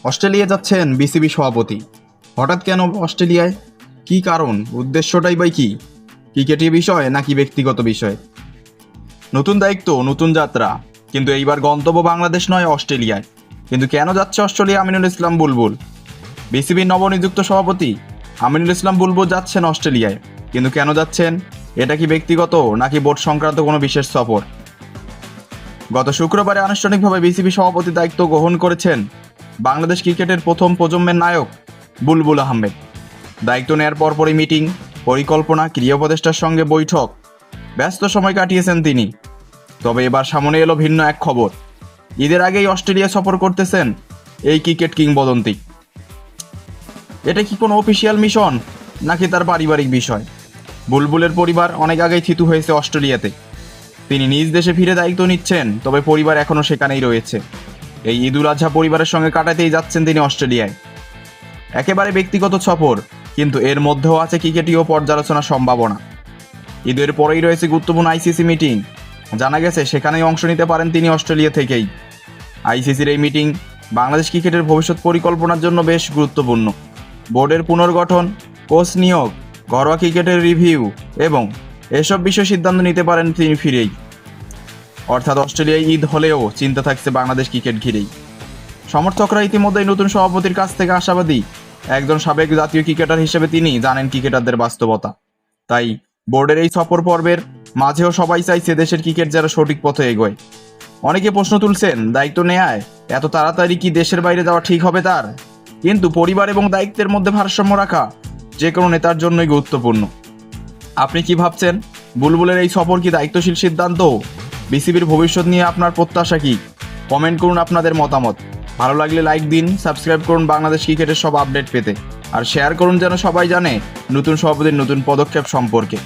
Australia যাচ্ছেন BCB সভাপতি। হঠাৎ কেন অস্ট্রেলিয়ায়? কি কারণ? উদ্দেশ্যটাই বা কি? ক্রিকেটীয় বিষয় নাকি ব্যক্তিগত বিষয়? নতুন দায়িত্ব, নতুন যাত্রা, কিন্তু এইবার গন্তব্য বাংলাদেশ নয়, অস্ট্রেলিয়ায়। কিন্তু কেন যাচ্ছে অস্ট্রেলিয়া আমিনুল ইসলাম বুলবুল? বিসিবির নবনিযুক্ত সভাপতি আমিনুল ইসলাম বুলবুল যাচ্ছেন অস্ট্রেলিয়ায়, কিন্তু কেন যাচ্ছেন? এটা কি ব্যক্তিগত নাকি বোর্ড সংক্রান্ত কোনো বিশেষ সফর? গত শুক্রবারে আনুষ্ঠানিকভাবে বিসিবি সভাপতির দায়িত্ব গ্রহণ করেছেন বাংলাদেশ ক্রিকেটের প্রথম প্রজন্মের নায়ক বুলবুল আহমেদ। দায়িত্ব নেয়ার পরপরই মিটিং, পরিকল্পনা, ক্রীড়া উপদেষ্টার সঙ্গে বৈঠক, ব্যস্ত সময় কাটিয়েছেন তিনি। তবে এবার সামনে এলো ভিন্ন এক খবর। ঈদের আগেই অস্ট্রেলিয়া সফর করতেছেন এই ক্রিকেট কিংবদন্তি। এটা কি কোনো অফিসিয়াল মিশন নাকি তার পারিবারিক বিষয়? বুলবুলের পরিবার অনেক আগেই থিতু হয়েছে অস্ট্রেলিয়াতে। তিনি নিজ দেশে ফিরে দায়িত্ব নিচ্ছেন, তবে পরিবার এখনও সেখানেই রয়েছে। এই ঈদ উল আজহা পরিবারের সঙ্গে কাটাতেই যাচ্ছেন তিনি অস্ট্রেলিয়ায়। একেবারে ব্যক্তিগত সফর, কিন্তু এর মধ্যেও আছে ক্রিকেটীয় পর্যালোচনার সম্ভাবনা। ঈদের পরেই রয়েছে গুরুত্বপূর্ণ আইসিসি মিটিং। জানা গেছে সেখানেই অংশ নিতে পারেন তিনি অস্ট্রেলিয়া থেকেই। আইসিসির এই মিটিং বাংলাদেশ ক্রিকেটের ভবিষ্যৎ পরিকল্পনার জন্য বেশ গুরুত্বপূর্ণ। বোর্ডের পুনর্গঠন, কোচ নিয়োগ, ঘরোয়া ক্রিকেটের রিভিউ এবং এসব বিষয়ে সিদ্ধান্ত নিতে পারেন তিনি ফিরেই। অর্থাৎ অস্ট্রেলিয়ায় ঈদ হলেও চিন্তা থাকছে বাংলাদেশ ক্রিকেট ঘিরেই। সমর্থকরা ইতিমধ্যেই নতুন সভাপতির কাছ থেকে আশাবাদী। একজন সাবেক জাতীয় ক্রিকেটার হিসেবে তিনি জানেন ক্রিকেটারদের বাস্তবতা। তাই বোর্ডের এই সফর পর্বের মাঝেও সবাই চাইছে দেশের ক্রিকেট যেন সঠিক পথে এগোয়। অনেকে প্রশ্ন তুলছেন, দায়িত্ব নেয়ায় এত তাড়াতাড়ি কি দেশের বাইরে যাওয়া ঠিক হবে তার? কিন্তু পরিবার এবং দায়িত্বের মধ্যে ভারসাম্য রাখা যে কোনো নেতার জন্যই গুরুত্বপূর্ণ। আপনি কি ভাবছেন? বুলবুলের এই সফর কি দায়িত্বশীল সিদ্ধান্ত? বিসিবির ভবিষ্যৎ নিয়ে আপনার প্রত্যাশা কি? কমেন্ট করুন আপনাদের মতামত। ভালো লাগলে লাইক দিন, সাবস্ক্রাইব করুন বাংলাদেশ ক্রিকেটের সব আপডেট পেতে, আর শেয়ার করুন যেন সবাই জানে নতুন সভাপতির নতুন পদক্ষেপ সম্পর্কে।